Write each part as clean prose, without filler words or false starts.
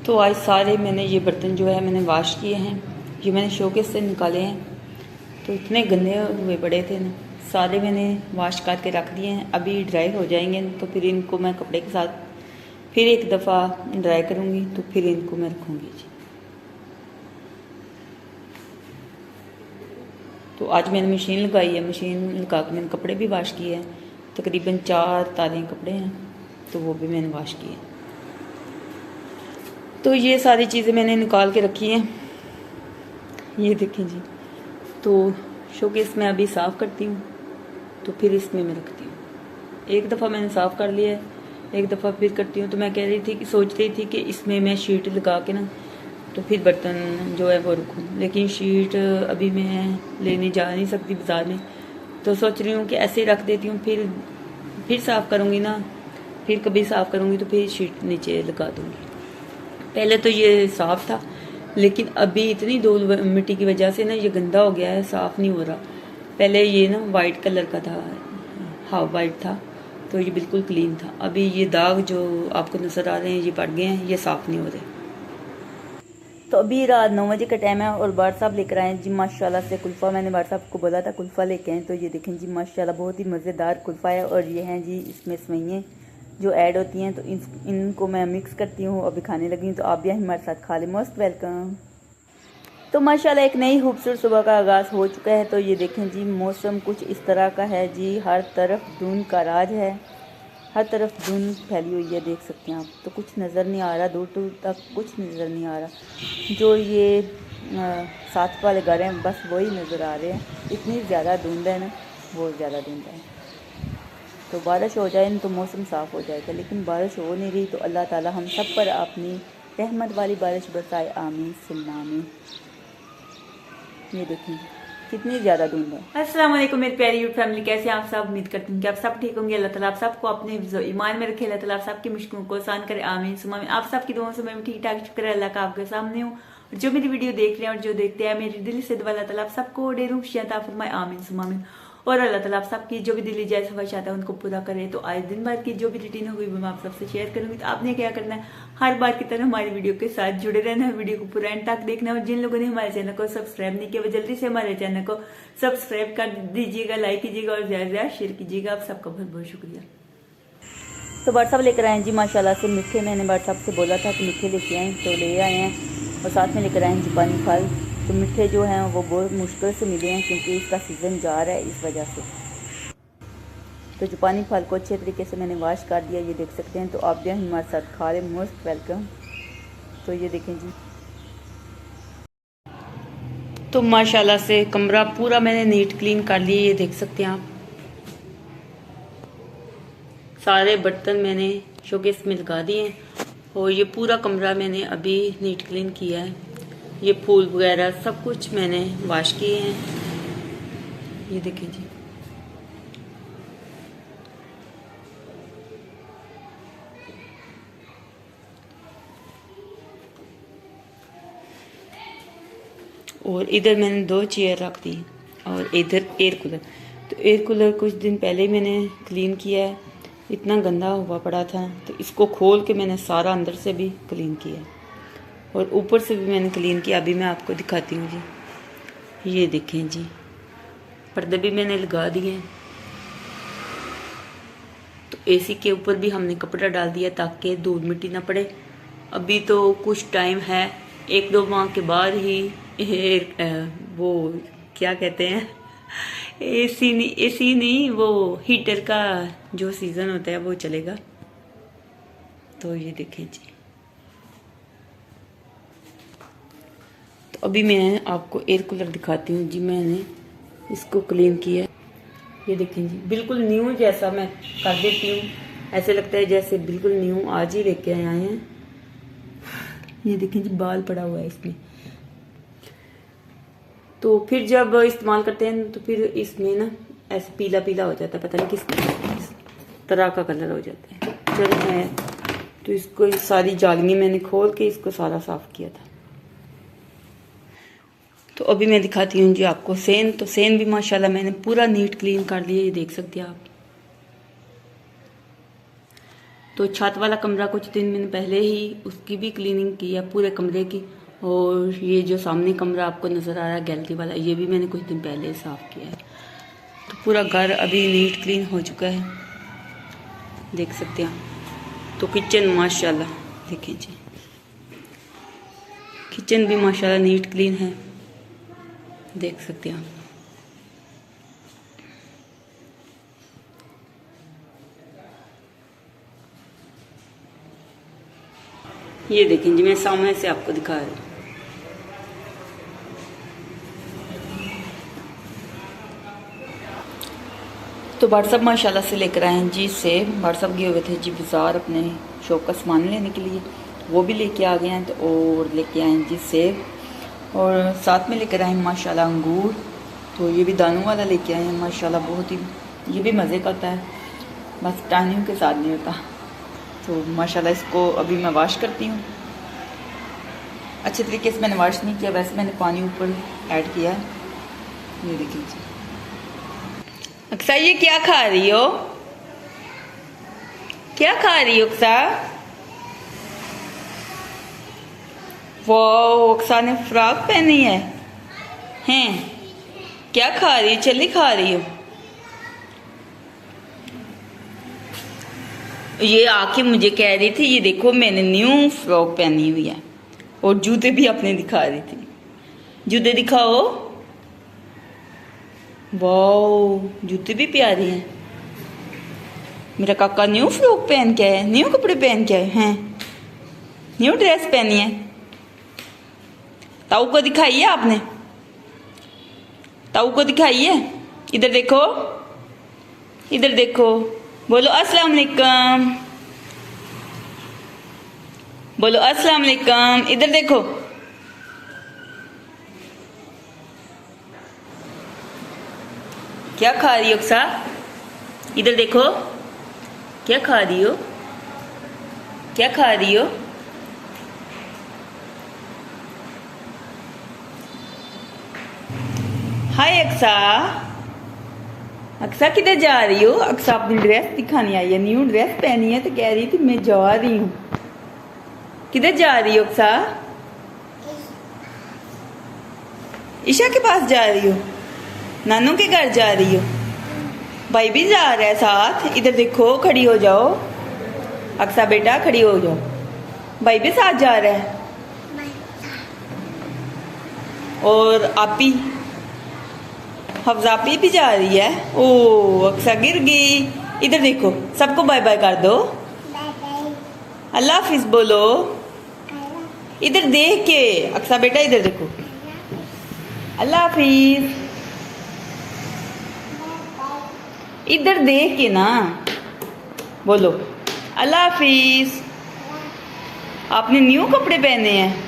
तो आज सारे मैंने ये बर्तन जो है मैंने वाश किए हैं। ये मैंने शोकेस से निकाले हैं, तो इतने गंदे हुए पड़े थे ना, सारे मैंने वाश करके रख दिए हैं। अभी ड्राई हो जाएंगे तो फिर इनको मैं कपड़े के साथ फिर एक दफ़ा ड्राई करूँगी, तो फिर इनको मैं रखूँगी जी। तो आज मैंने मशीन लगाई है, मशीन लगा के मैंने कपड़े भी वाश किए हैं। तकरीबन 4 तारे कपड़े हैं, तो वो भी मैंने वाश किए। तो ये सारी चीज़ें मैंने निकाल के रखी हैं, ये देखें जी। तो शोकेस मैं अभी साफ़ करती हूँ, तो फिर इसमें मैं रखती हूँ। एक दफ़ा मैंने साफ़ कर लिया है, एक दफ़ा फिर करती हूँ। तो मैं कह रही थी कि सोच रही थी कि इसमें मैं शीट लगा के ना, तो फिर बर्तन जो है वो रखूँ, लेकिन शीट अभी मैं लेने जा नहीं सकती बाज़ार में। तो सोच रही हूँ कि ऐसे ही रख देती हूँ, फिर साफ़ करूँगी ना, फिर कभी साफ़ करूँगी तो फिर शीट नीचे लगा दूँगी। पहले तो ये साफ़ था, लेकिन अभी इतनी धूल मिट्टी की वजह से ना ये गंदा हो गया है, साफ़ नहीं हो रहा। पहले ये ना वाइट कलर का था, हाँ वाइट था, तो ये बिल्कुल क्लीन था। अभी ये दाग जो आपको नज़र आ रहे हैं ये पड़ गए हैं, ये साफ़ नहीं हो रहे। तो अभी रात 9 बजे का टाइम है और बार साहब लेकर आए जी माशाल्लाह से कुल्फ़ा। मैंने बार साहब को बोला था कुल्फ़ा लेके आए, तो ये देखें जी माशाल्लाह बहुत ही मज़ेदार कुल्फ़ा है। और ये हैं जी इसमें सेवइयाँ जो ऐड होती हैं, तो इनको मैं मिक्स करती हूँ, अभी खाने लगी हूँ। तो आप भी हमारे साथ खा लें, मोस्ट वेलकम। तो माशाल्लाह एक नई खूबसूरत सुबह का आगाज़ हो चुका है। तो ये देखें जी मौसम कुछ इस तरह का है जी, हर तरफ धुंध का राज है, हर तरफ धुंध फैली हुई है, देख सकते हैं आप। तो कुछ नज़र नहीं आ रहा, दूर दूर तक कुछ नज़र नहीं आ रहा। जो ये साथ वाले घर हैं बस वही नज़र आ रहे हैं। इतनी ज़्यादा धुंध है ना, बहुत ज़्यादा धुंध है। तो बारिश हो जाए तो मौसम साफ़ हो जाएगा, लेकिन बारिश हो नहीं रही। तो अल्लाह ताला हम सब पर अपनी रहमत वाली बारिश बरसाए, आमीन सुम्मा आमीन। ये देखें कितनी ज़्यादा धुंध है। अस्सलाम वालेकुम मेरी प्यारी यूट्यूब फैमिली, कैसे आप सब? उम्मीद करती हूँ कि आप सब ठीक होंगे। अल्लाह ताला आप सबको अपने ईमान में रखे, अल्लाह ताला आप सबकी मुश्किलों को आसान करे, आमीन सुम्मा आमीन। आप सबकी दुआओं से मैं ठीक ठाक शुक्र है अल्लाह का आपके सामने हूँ। जो मेरी वीडियो देख रहे हैं और जो देखते हैं, मेरी दिल से दुआ अल्लाह ताला आप सबको ढेरों खुशियां अता फरमाए, आमीन सुम्मा आमीन। और अल्लाह ताला आप सबकी जो भी दिली जायज़ ख्वाहिश आता है उनको पूरा करे। तो आज दिन भर की जो भी रूटीन होगी वो मैं आप सबसे शेयर करूंगी। तो आपने क्या करना है, हर बार की तरह हमारी वीडियो के साथ जुड़े रहना है, वीडियो को पूरा एंड तक देखना है। और जिन लोगों ने हमारे चैनल को सब्सक्राइब नहीं किया वो जल्दी से हमारे चैनल को सब्सक्राइब कर दीजिएगा, लाइक कीजिएगा और ज़्यादा से ज़्यादा शेयर कीजिएगा। आप सबका बहुत बहुत शुक्रिया। तो व्हाट्सअप लेकर आए जी माशाल्लाह से मीठे। मैंने व्हाट्सअप से बोला था कि मीठे लेके आएँ, तो ले आए हैं। और साथ में लेकर आए हैं जी पानी फल। तो मीठे जो हैं वो बहुत मुश्किल से मिले हैं, क्योंकि इसका सीज़न जा रहा है, इस वजह से। तो जो पानी फल को अच्छे तरीके से मैंने वाश कर दिया, ये देख सकते हैं। तो आप भी हमारे साथ खा रहे, मोस्ट वेलकम। तो ये देखें जी, तो माशाल्लाह से कमरा पूरा मैंने नीट क्लीन कर लिया, ये देख सकते हैं आप। सारे बर्तन मैंने शोकेस में लगा दिए और ये पूरा कमरा मैंने अभी नीट क्लीन किया है। ये फूल वगैरह सब कुछ मैंने वाश किए हैं, ये देखें जी। और इधर मैंने 2 चेयर रख दी और इधर एयर कूलर। तो एयर कूलर कुछ दिन पहले ही मैंने क्लीन किया है, इतना गंदा हुआ पड़ा था। तो इसको खोल के मैंने सारा अंदर से भी क्लीन किया और ऊपर से भी मैंने क्लीन किया। अभी मैं आपको दिखाती हूँ जी, ये देखें जी, पर्दे भी मैंने लगा दिए हैं। तो एसी के ऊपर भी हमने कपड़ा डाल दिया ताकि धूल मिट्टी ना पड़े। अभी तो कुछ टाइम है, 1-2 माह के बाद ही वो क्या कहते हैं, एसी नहीं, वो हीटर का जो सीज़न होता है वो चलेगा। तो ये देखें जी, तो अभी मैं आपको एयर कूलर दिखाती हूँ जी। मैंने इसको क्लीन किया, ये देखें जी, बिल्कुल न्यू जैसा मैं कर देती हूँ, ऐसे लगता है जैसे बिल्कुल न्यू आज ही लेके आए हैं। ये देखें जी, बाल पड़ा हुआ है इसमें। तो फिर जब इस्तेमाल करते हैं तो फिर इसमें ना ऐसे पीला पीला हो जाता है, पता नहीं किस तरह का कलर हो जाता है। जब मैं तो इसको सारी जालियाँ मैंने खोल के इसको सारा साफ किया था। तो अभी मैं दिखाती हूँ जी आपको सेन। तो सेन भी माशाल्लाह मैंने पूरा नीट क्लीन कर लिया, ये देख सकते हैं आप। तो छत वाला कमरा कुछ दिन पहले ही उसकी भी क्लीनिंग की है, पूरे कमरे की। और ये जो सामने कमरा आपको नज़र आ रहा है गैलरी वाला, ये भी मैंने कुछ दिन पहले साफ़ किया है। तो पूरा घर अभी नीट क्लीन हो चुका है, देख सकते हैं आप। तो किचन माशाल्लाह देखें जी, किचन भी माशाल्लाह नीट क्लीन है, देख सकते हैं आप। ये देखें जी, मैं सामने से आपको दिखा रही हूँ। तो व्हाट्सअप माशाल्लाह से लेकर आए हैं जी से। व्हाट्सअप गए हुए थे जी बाज़ार अपने शॉप का सामान लेने के लिए, वो भी लेके आ गए हैं। तो और लेके आए हैं जी सेब, और साथ में लेकर आए हैं माशाल्लाह अंगूर। तो ये भी दानों वाला लेके आए हैं माशाल्लाह, बहुत ही ये भी मज़े का होता है, बस टाइनियों के साथ नहीं होता। तो माशाल्लाह इसको अभी मैं वॉश करती हूँ। अच्छे तरीके से मैंने वॉश नहीं किया, वैसे मैंने पानी ऊपर ऐड किया है। ये देखिए जी। अक्सा ये क्या खा रही हो, क्या खा रही हो अक्सा? वो अक्सा ने फ्रॉक पहनी है, हैं? क्या खा रही हो? चली खा रही हो? ये आके मुझे कह रही थी ये देखो मैंने न्यू फ्रॉक पहनी हुई है, और जूते भी अपने दिखा रही थी। जूते दिखाओ। वाह, जूते भी प्यारे हैं। मेरा काका न्यू फ्रॉक पहन के आया, न्यू कपड़े पहन के आए हैं, न्यू ड्रेस पहनी है। ताऊ को दिखाई है आपने? ताऊ को दिखाई है? इधर देखो, इधर देखो, बोलो अस्सलाम वालेकुम, बोलो अस्सलाम वालेकुम। इधर देखो, क्या खा रही हो अक्सा? इधर देखो, क्या खा रही हो? क्या खा रही हो? हाय अक्सा। अक्सा किधर जा रही हो? अक्सा अपनी ड्रेस दिखाने आई है, न्यू ड्रेस पहनी है, तो कह रही थी मैं जा रही हूँ। किधर जा रही हो अक्सा? ईशा के पास जा रही हो? नानू के घर जा रही हो? भाई भी जा रहा है साथ? इधर देखो, खड़ी हो जाओ अक्सा बेटा, खड़ी हो जाओ। भाई भी साथ जा रहा है। और आपी हफ्जापी भी जा रही है। ओ अक्सा गिर गई। इधर देखो, सबको बाय बाय कर दो, अल्लाह हाफिज बोलो। इधर देख के अक्सा बेटा, इधर देखो, अल्लाह हाफिज। इधर देख के ना बोलो अल्लाह हाफिज। आपने न्यू कपड़े पहने हैं।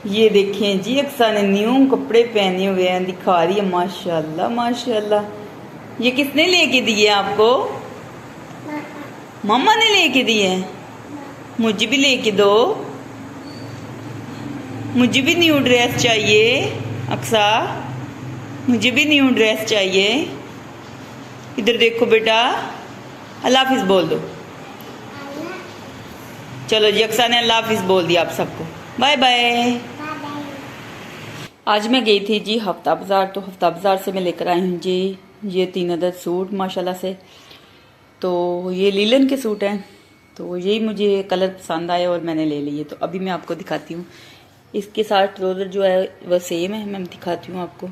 ये देखें जी, अक्सा ने न्यू कपड़े पहने हुए हैं, दिखा रही है माशाल्लाह माशाल्लाह। ये किसने लेके दिए आपको? मम्मा ने लेके दिए। मुझे भी लेके दो, मुझे भी न्यू ड्रेस चाहिए अक्सा, मुझे भी न्यू ड्रेस चाहिए। इधर देखो बेटा, अल्लाह हाफिज बोल दो। चलो जी, अक्सा ने अल्लाह हाफिज बोल दिया आप सबको, बाय बाय। आज मैं गई थी जी हफ्ता बाज़ार, तो हफ्ता बाज़ार से मैं लेकर आई हूँ जी ये 3 अदद सूट माशाल्लाह से। तो ये लीलन के सूट हैं, तो यही मुझे कलर पसंद आए और मैंने ले लिए। तो अभी मैं आपको दिखाती हूँ। इसके साथ ट्राउज़र जो है वह सेम है, मैं दिखाती हूँ आपको।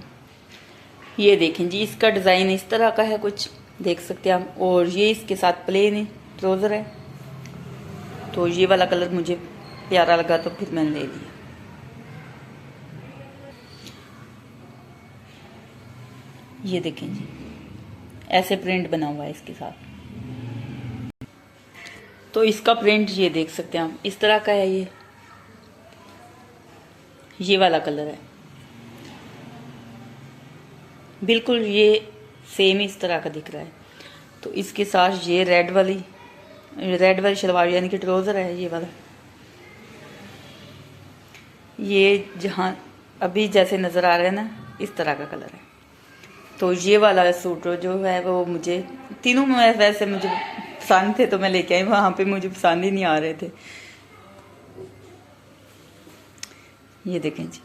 ये देखें जी, इसका डिज़ाइन इस तरह का है कुछ, देख सकते हैं आप। और ये इसके साथ प्लेन ट्राउज़र है। तो ये वाला कलर मुझे प्यारा लगा तो फिर मैंने ले लिया। ये देखें जी, ऐसे प्रिंट बना हुआ है इसके साथ। तो इसका प्रिंट ये देख सकते हैं आप, इस तरह का है। ये वाला कलर है बिल्कुल, ये सेम इस तरह का दिख रहा है। तो इसके साथ ये रेड वाली शलवार यानी कि ट्राउज़र है ये वाला। ये जहाँ अभी जैसे नज़र आ रहा है ना, इस तरह का कलर है। तो ये वाला सूट जो है वो मुझे तीनों में वैसे मुझे पसंद थे तो मैं लेके आई, वहाँ पे मुझे पसंद ही नहीं आ रहे थे। ये देखें जी,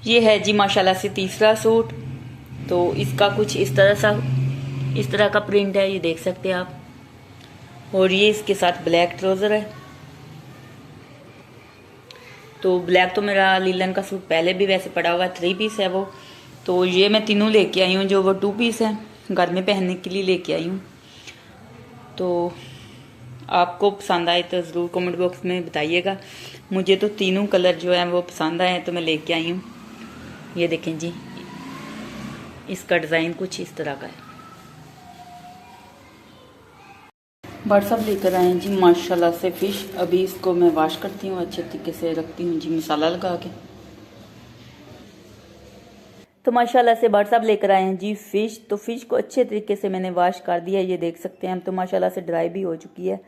ये है जी माशाल्लाह से तीसरा सूट। तो इसका कुछ इस तरह का प्रिंट है, ये देख सकते हैं आप। और ये इसके साथ ब्लैक ट्राउज़र है। तो ब्लैक तो मेरा लीलन का सूट पहले भी वैसे पड़ा हुआ है, 3 पीस है वो। तो ये मैं तीनों लेके आई हूँ, जो वो 2 पीस है घर में पहनने के लिए लेके आई हूँ। तो आपको पसंद आए तो ज़रूर कमेंट बॉक्स में बताइएगा। मुझे तो तीनों कलर जो है वो पसंद आए हैं, तो मैं लेके आई हूँ। ये देखें जी, इसका डिज़ाइन कुछ इस तरह का है। व्हाट्सअप लेकर आए हैं जी माशाल्लाह से फ़िश। अभी इसको मैं वॉश करती हूँ, अच्छे तरीके से रखती हूँ जी मसाला लगा के। तो माशाल्लाह से व्हाट्सअप लेकर आए हैं जी फ़िश। तो फ़िश को अच्छे तरीके से मैंने वॉश कर दिया, ये देख सकते हैं हम। तो माशाल्लाह से ड्राई भी हो चुकी है।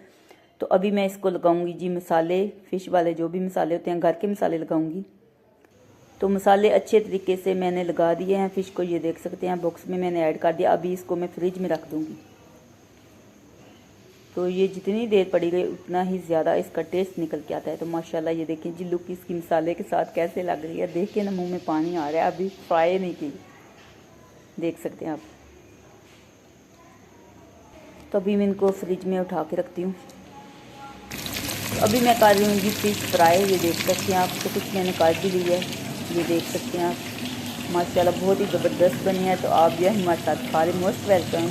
तो अभी मैं इसको लगाऊंगी जी मसाले, फ़िश वाले जो भी मसाले होते हैं, घर के मसाले लगाऊंगी। तो मसाले अच्छे तरीके से मैंने लगा दिए हैं फ़िश को, ये देख सकते हैं बॉक्स में मैंने ऐड कर दिया। अभी इसको मैं फ्रिज में रख दूँगी। तो ये जितनी देर पड़ी गई उतना ही ज़्यादा इसका टेस्ट निकल के आता है। तो माशाल्लाह ये देखें जी लुक इसकी मसाले के साथ कैसे लग रही है, देख के ना मुँह में पानी आ रहा है। अभी फ्राई नहीं की, देख सकते हैं आप। तो अभी मैं इनको फ्रिज में उठा के रखती हूँ। तो अभी मैं कर रही हूँ जी फ़िश फ्राई, ये देख सकते हैं आप। तो कुछ मैंने काट भी ली है, ये देख सकते हैं आप। माशाल्लाह बहुत ही ज़बरदस्त बनी है। तो आप भी हमारे साथ खा रहे, मोस्ट वेलकम।